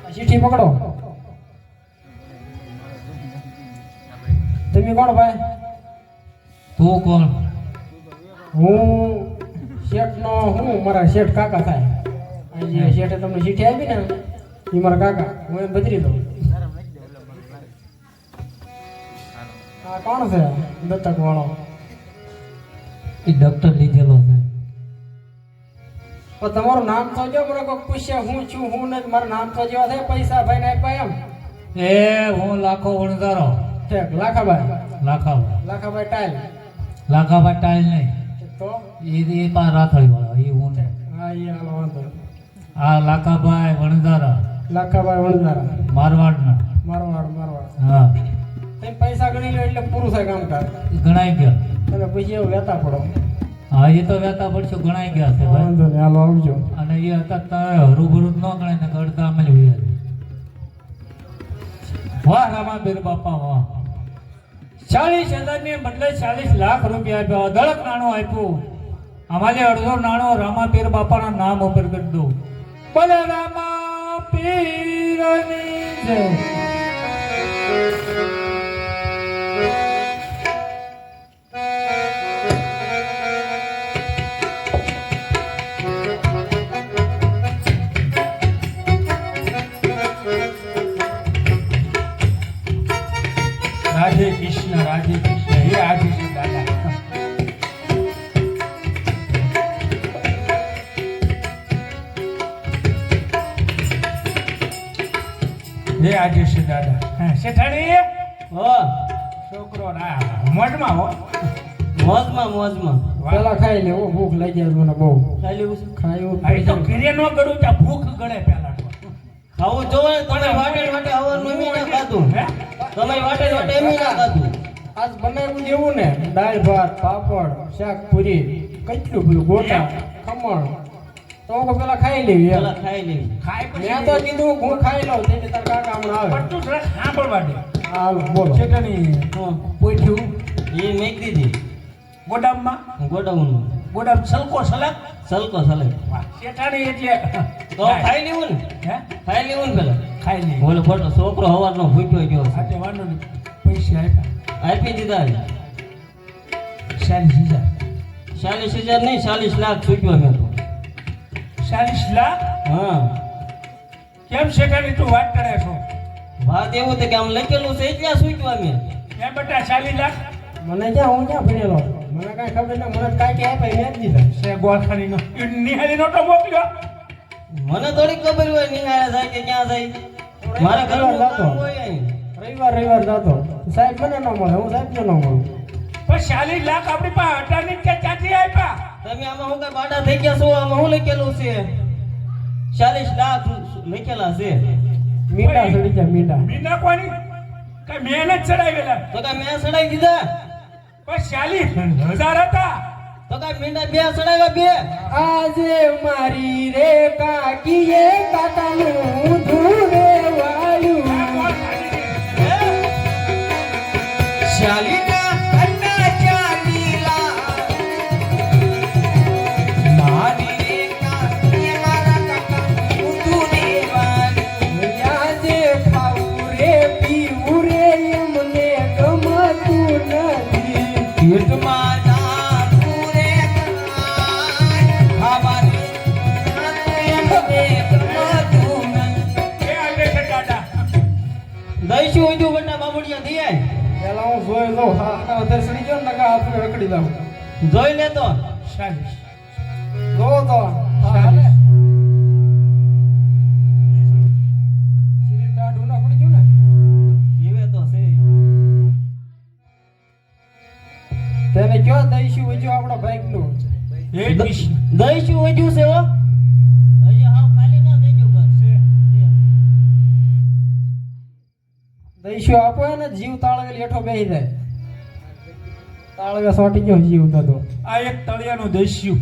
આ ચીઠી પકડો. તમે કોણ ભાઈ? તું કોણ? હું શેઠનો, હું મારા શેઠ કાકા થાય. આ જે શેઠે તમને ચીઠી આપી ને એ મારા કાકા, હું એમ બદલી દઉં. આ કોણ છે દત્તક વાળો? એ ડૉક્ટર લીધેલો છે. પણ તમારું નામ તો જો, મને કોઈ પૂછે હું છું હું નથી, મારું નામ તો જેવા થાય પૈસા ભાઈને આપ્યા એમ. એ હું લાખો વણઝારો. ઠેક, લાખાભાઈ. લાખાભાઈ લાખાભાઈ ટાઈલ લાખાભાઈ ટાઈલ નહીં, તો એ પા રાખડી વાળો, એ હું નહીં. હા, એ હાલો વાંધો. આ લાખાભાઈ વણઝારા લાખાભાઈ વણઝારા, મારવાડના. મારવાડ. હા, તમે પૈસા ગણી લો એટલે પૂરું થાય કામકાજ. એ ગણાઈ ગયા. તમે પછી એવું લેતા પડો. હા, એ તો વેતા પડશે, ગણાઈ ગયા છે ભાઈ. વાંધો નહીં, હાલો આવજો. અને એ હતા તારે હરુભરું જ ન ગણાય ને અડધા અમલ હોય. વાહ રામાબીર બાપા વાહ. 40,000 ને બદલે 40 લાખ રૂપિયા આપ્યા, અઢળક નાણું આપ્યું. અમારે અડધો નાણો રામાપીર બાપાના નામ ઉપર કરી દઉં. બોલે રામાપીરની જય. જય આજે છે દાદા. હા, શેઠાણી હો છોકરો ના મોજમાં હો. મોજમાં મોજમાં પેલા ખાઈ લે ઓ ભૂખ લાગી જાય મને બહુ ખાઈ લેવું છે ખાયું આ તો ઘરે ન કરું ત્યાં ભૂખ ગળે પેલા તો. ખાવું જોવે તમે વાટે વાટે હવાનું એમ ના ખાધું હે? તમે વાટે વાટે એમ ના ખાધું આજ બનાવ્યું જેવું ને દાળ ભાત પાપડ શાક પૂરી કેટલું પેલું ગોટા ખમણ તો હું પેલા ખાઈ લેવી એમ. પેલા ખાઈ લેવી ખાય પછી મેં તો કીધું હું ખાઈ લઉં તેથી તાર કાકા હમણાં આવે પણ તું જરાક સાંભળવા દે. હાલો બોલો શેઠાણી હા પોઠ્યું એ મેક દીધી ગોડામમાં ગોડાઉનમાં ગોડામ સલકો સલાક. સલકો સલે વાહ, શેઠાણી એટલે તો ખાઈ લેવું ને હે? ખાઈ લેવું ને પેલા ખાઈ લે. બોલો ખોટો છોકરો હવારનો ભૂખ્યો ગયો છે આટલે વાંધો નહીં. પૈસા આપ્યા આપી દીધા 40,000. 40,000 નહીં 40 લાખ ચૂક્યો મેં તો 40 લાખ? હા કેમ શેઠાણી તું વાત કરે છો? વાત એવું છે કે આમ લખેલું છે એટલે ચૂક્યો મેં કેમ બેટા 40 લાખ? મને ક્યાં હું ક્યાં ભણેલો હતો? મને કાંઈ ખબર ના મને કાંઈ આપ્યા મેં જ દીધા છે ગોળખાણીનો. ઈ નિહાળી નહોતો મોકલ્યો? મને થોડી ખબર હોય નિહાળે જાય કે ક્યાં જાય મારા ઘરનું કામ હોય અહીં. રવિવાર જતો સાહેબ મને ન મળે હું સાહેબ ન મળું પણ 40 લાખ આપણી પાસે અટાની કે ક્યાંથી આપ્યા? તમે આમાં હું કઈ બાડા થઈ ગયા છો આમાં હું લખેલું છે 40 લાખ લખેલા છે મીંડા ચડી ગયા મીંડા મીના કોની? કઈ મહેનત ચડાવેલા. તો કઈ મેં સડાઈ દીધા પણ 40,000 હતા. તો કઈ મીંડા બે સડાવ્યા બે આજે મારી રે કાકીએ કાકાનું ધૂરે વાળ્યું આ ગોળખાણીની. આજે ખાવું રે પીવું રે એમને ગમતું નથી એ આવે છે દાદા. દઈશું હોય બટા બાબુડિયા થઈ જાય પેલા હું જોઈ લઉં હા વધારે સડી ગયો ને હાથ રખડી દઉં જોઈ લે તો 40. જો તો હાલે શરીર ટાઢું ના પડી ગયું ને જીવે તો છે તેને કયો દઈશું વજો આપણા બાઈક નું એ ડીશ. દઈશું હોય છે હો હજી હાવ ખાલી ના થઈ ગયું બસ દઈશું આપો ને જીવ તાળવે લેઠો બેહી જાય તાળવે સોટી ગયો જીવ તો આ એક તળિયાનું દેશ્યું.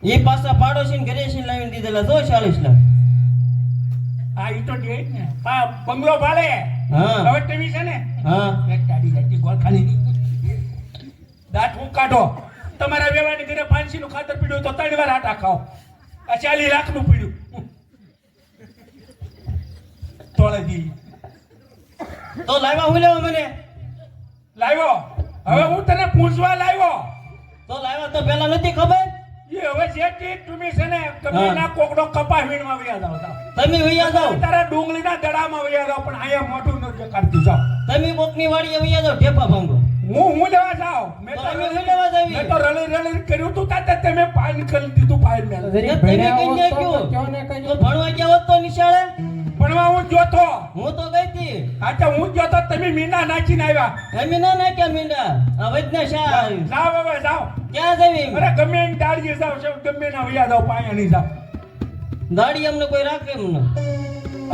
એ પાછા પાડોશી ઘરે છે લાવીને દીધેલા જો 40 લાખ આ ઈ તો દે જ ને. બંગલો ભાડે. હા હવે ટીવી છે ને હા એક ગાડી જાતી ગોળખાણીની. દાંત હું કાઢો. તમારા વેવાની ઘરે 500 નું ખાતર પીડ્યું તો 3 વાર આટા ખાઓ. આ 40 લાખ નું પીડ્યું. તોળે દી. તો લાવ્યા હું લેવા મને લાવ્યો. હવે હું તને પૂછવા લાવ્યો. તો લાવ્યા તો પેલા નથી ખબર એ હવે જેટી તમે છે ને કમીના કોકડો કપા વીણમાં વયા જાવ જાવ. તમે વૈયા જાઓ તારા ડુંગળીના દડામાં વયા જાવ પણ અહીંયા મોઢું ન દેખાડતી જાવ. તમે કોકની વાડીએ વૈયા જાઓ ઢેપા ભાંગો હું લેવા જાવ. મેં તો અમે હું લેવા જાવી? મેં તો રળી કર્યું તું તાતે તમે પાન કરી દીધું પાન મેં. જરી તમે ભણ્યા કઈ હોત ગયા તો કયો ને તો કઈ ભણવા ગયા હોત તો નિશાળે ભણવા હું જોતો. હું તો ગઈ હતી હા તો હું જોતો તમે મીંડા નાખીને આવ્યા. અમે ના નાખ્યા મીંડા આ વૈદના શા જાવ હવે જાવ. ક્યાં જવી અરે ગમે એની દાડીએ જાવ છે ગમે ના વયા જાવ પાયા નહીં જાવ. દાડી અમને કોઈ રાખે એમને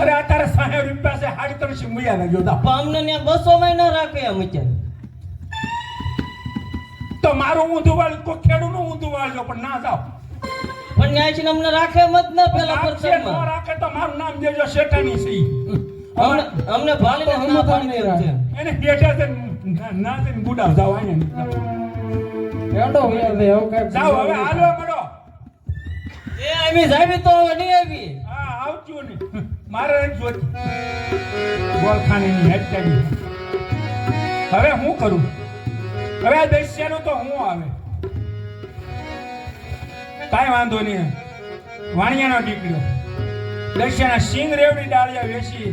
અરે અત્યારે 60 રૂપિયા છે 350 વયા લાગ્યો જાવ. પણ અમને ત્યાં 200 માં ના રાખે એમ અત્યારે તો મારું ઊંધું વાળ કોઈ ખેડૂનું ઊંધું વાળજો પણ ના જાવ. પણ ન્યાય છે ને અમને રાખે એમ જ ના પેલા રાખશે ન પરસરમાં રાખે તો મારું નામ દેજો શેઠાણી છે ઈ. અમને ભાળીને તો ના હમ પાડી નહીં દેવું છે એને બેઠા છે ના છે ગુડાવ જાવ અહીંયા એડો યાર હવે કઈ જાવ હવે હાલો મળો. એ આવી જાવી તો હવે નહીં આવી હા આવજો ને મારે નથી જોતી ગોળખાણીની હેડતાડી. હવે હું કરું? હવે આ દસ્યાનું તો હું આવે કાંઈ વાંધો નહીં. વાણિયાનો દીકરો દસ્યાના સિંગ રેવડી ડાળિયા વેચી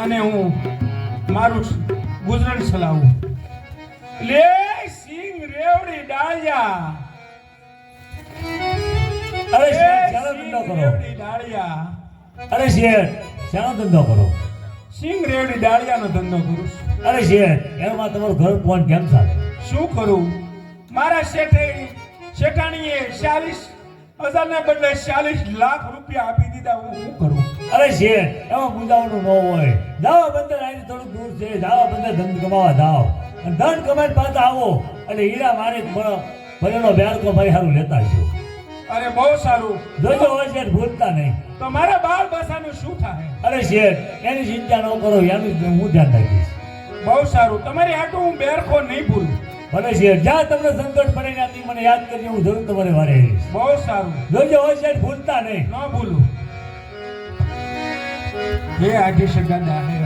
અને હું મારું ગુજરાન ચલાવું. લે સિંગ રેવડી ડાળિયા. અરે શેઠ, એ શાનો સિંગ ધંધો કરો? રેવડી ડાળિયા. અરે શેઠ શાનો ધંધો કરો સિંગ રેવડી ડાળિયાનો ધંધો કરું છું. અરે શેઠ એમાં તમારું ઘર કોણ કેમ ચાલે? શું કરું? મારા શેઠાણીએ 40,000 ને બદલે 40 લાખ રૂપિયા આપી દીધા. હું શું કરું? અરે શેઠ એમાં મુંજાવાનું ન હોય. જાઓ બંદર આવીને થોડુંક દૂર છે, જાઓ બંદર ધંધ કમાવા જાઓ અને ધન કમાઈને પાછા આવો એટલે હીરા મારે ભરેલો બેરકો ભાઈ સારું લેતા છો. અરે બહુ સારું. જોજો હોય શેઠ ભૂલતા નહીં. તો મારા બાળ બસાનું શું થાય? અરે શેઠ એની ચિંતા ન કરો, એનું જ હું ધ્યાન રાખીશ. બહુ સારું. તમારી હાટું હું બેરખો નહીં ભૂલું. ભલે શેઠ જ્યાં તમને સંકટ પડે ત્યાંથી મને યાદ કરજો, હું જરૂર તમારે વારે આવીશ. બહુ સારું. જોજો હોય શેઠ ભૂલતા નહીં. ન ભૂલું. હે આજી સગાદા હે.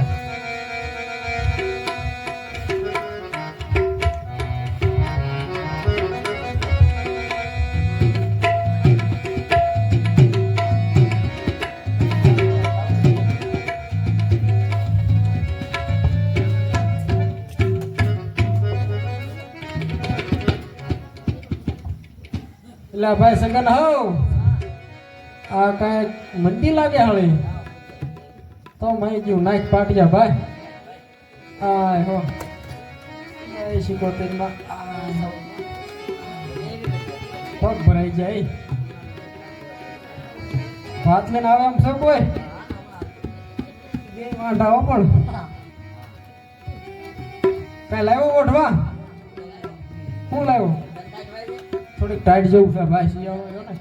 એટલે ભાઈ સગન હો આ કાંઈક મંદી લાગે હળી તો મેં ગયું નાખ પાટિયા ભાઈ આ હો એ શીખોતેરમાં પગ ભરાઈ જાય ભાત લઈને આવે આમ સર કોઈ બે વાંઢાઓ પણ કઈ લાવ્યો ઓઢવા શું લાવ્યો થોડીક ટાઈટ જેવું છે ભાઈ શિયાળો રહ્યો ને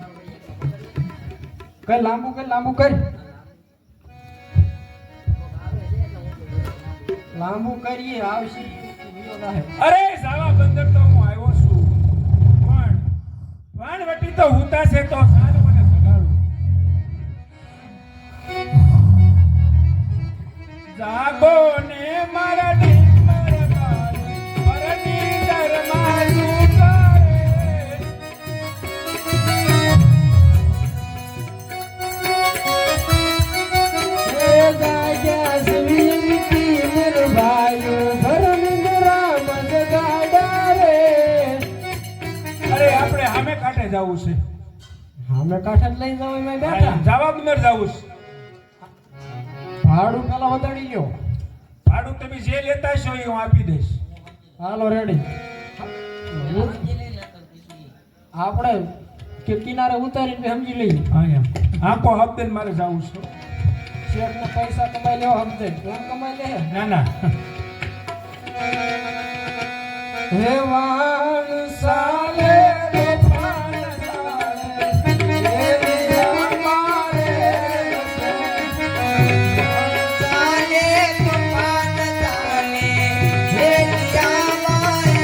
કઈ લાંબુ કર લાંબુ કરીએ આવશે અરે સાવા બંદર તો હું આવ્યો છું, પણ વાણવટી તો હુતાશે તો સારું મને સગાડું. જાગો ને મારા ડીમર બારી, પરની દરમાલું કરે. એ ગાજા સવીતી મેર ભાઈઓ ભરમિંદરા મજ ગાડા રે. અરે આપણે સામે કાંઠે જવું છે. અમે કાંઠે જ લઈ જાવ એમાં બેઠા જવાબ બંદર જવું છે. ભાડું પેલા વધારી ગયો ભાડું તમે જે લેતા છો એ હું આપી દઈશ. હાલો રેડી આપણે કે કિનારે ઉતારીને સમજી લઈએ અહીંયા આંખો હપ્તે મારે જવું છે. શેઠને પૈસા કમાઈ લેવા હપ્તે કેમ કમાઈ લે ના ના હે વાણ સાલે તોફાન સાલે હે દિયા મારે સાલે તોફાન સાલે હે દિયા મારે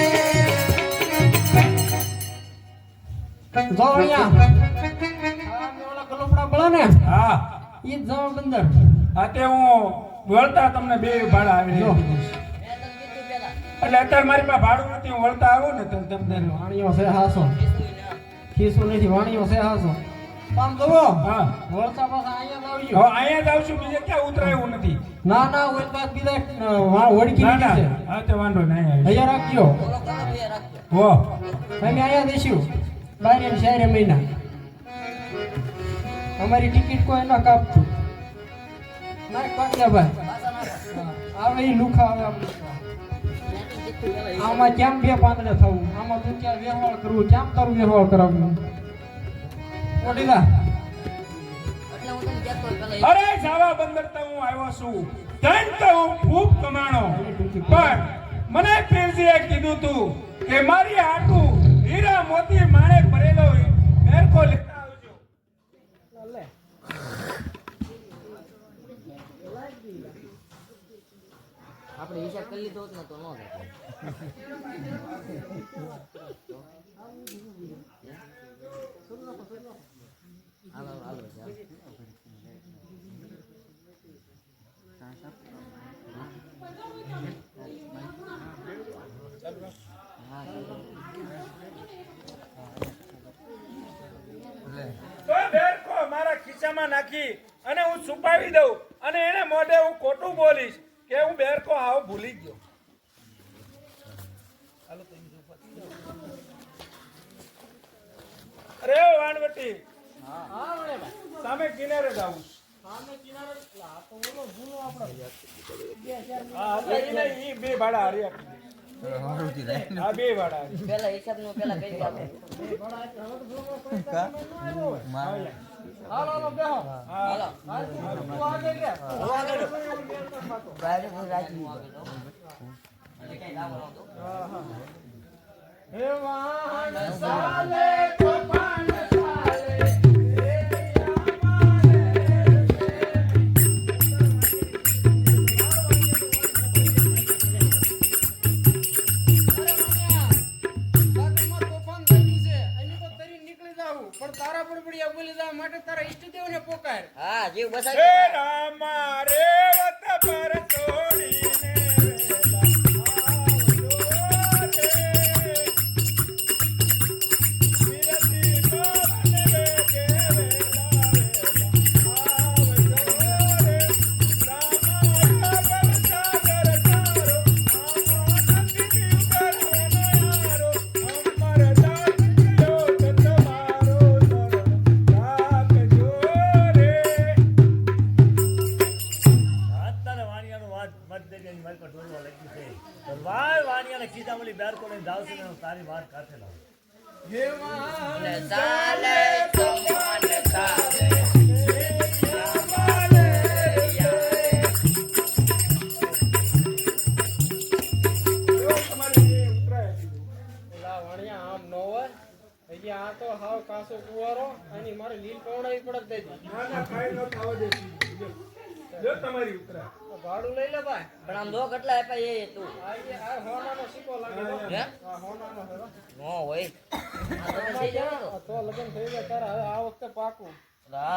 જોણિયા આ મેલા ગલોપડા બળા ને હા ઈ જાવ બંદર આ તે હું વળતા તમને બે ભાડા આવી જો. દઈશ. એટલે અત્યારે મારી પાસે ભાડું નથી, હું વળતા આવું ને તો તમને વાણીઓ છે હાસો ખીસુ નથી વાણીઓ છે હાસો આમ જુઓ હા વળતા પાછા અહીંયા જ હવે આવજો અહીંયા જ આવશું, બીજે ક્યાં ઉતરાયું નથી. ના ના ઓલ પાસ બીજા વડકી ના ના છે હા તે વાંધો નહીં આવી. અહીંયા રાખજો હો અમે અહીંયા દઈશું બારે ને શહેરે મહિના અમારી ટિકિટ કોઈ ના કાપતું ના કાપ્યા ભાઈ આવે એ લુખા આવે આપણે આમાં કેમ બે પાંદડે થવું આમાં તું ક્યાં વ્યવહાર કરવું કેમ તારું વ્યવહાર કરાવવું ઓડીલા અરે જાવા બંદર તો હું આવ્યો છું, ધન તો હું ખૂબ કમાણો, પણ મને પીરજીએ કીધું તું કે મારી હાટું હીરા મોતી માણેક ભરેલો મેરકો લેતા આવજો. આપણે હિસાબ કરી લીધો ને તો ન થાય. હાલો હાલો તો બેરકો મારા ખિસ્સામાં નાખી અને હું છુપાવી દઉં અને એને મોઢે હું ખોટું બોલીશ કે હું બેરકો આવો ભૂલી ગયો. અરે ઓ વાણવટી સામે કિનારે જાઉં છું. પેલા હિસાબ નું પેલા કઈ આપે હા જીવ બસાય અત્યારે વાણિયાનું મત દરિયાની મારી પર ડોલવા લાગ્યું છે તો વાર વાણિયાને ખીજામલી બેર કોને જાવ છે ને તારી વાત કાઢે લાવ ભાડું લઈ લે ભાઈ પણ આમ દો કેટલા આપ્યા એ તું હે? નો હોય આ તો થઈ જાય ને તો લગન થઈ જાય તારા હવે આ વખતે પાકું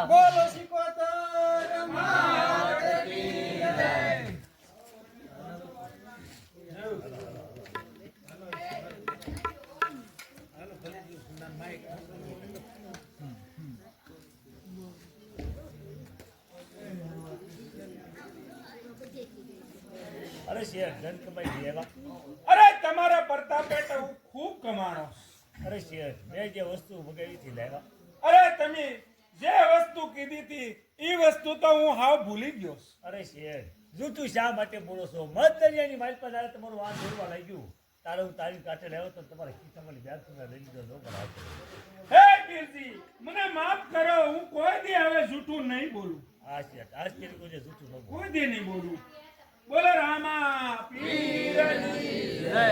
બોલો અરે શેઠ ધન કમાઈ દેવા અરે તમારા પ્રતાપે તો હું ખૂબ કમાણો. અરે શેઠ મેં જે વસ્તુ મગાવી હતી લેવા અરે તમે જે વસ્તુ કીધી હતી એ વસ્તુ તો હું હાવ ભૂલી ગયો છું. અરે શેઠ જૂઠું શા માટે બોલો છો મત દરિયાની મારી પર જ્યારે તમારું વાન જોડવા લાગ્યું તારે હું તારી કાંઠે લેવો તો તમારે ખીચામાં બેગ તમે લઈ લીધો નો પણ હે પીરજી મને માફ કરો, હું કોઈ દી હવે જૂઠું નહીં બોલું. આ શેઠ આજ તેરી કોઈ જૂઠું ન બોલો કોઈ દી નહીં બોલું. બોલો રામા પીરની જય.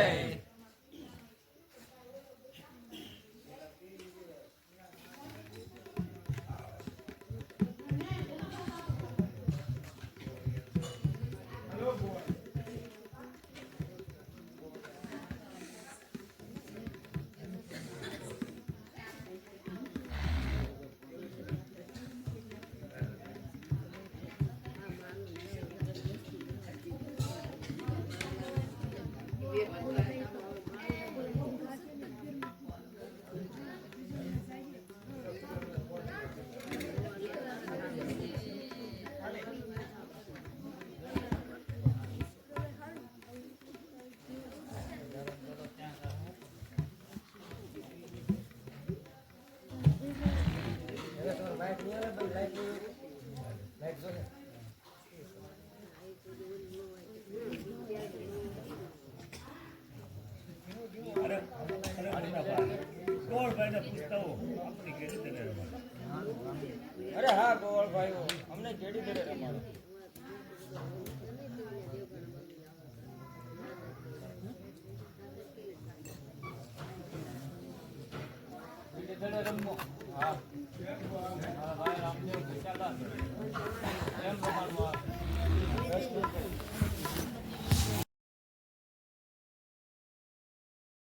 અરે ગોળભાઈને પૂછતા હો આપણી કેરી તને રમાડે. અરે હા ગોળ ભાઈઓ અમને કેડી દે રમાડો રમવો હા ભાઈ રામદેવ ચાલા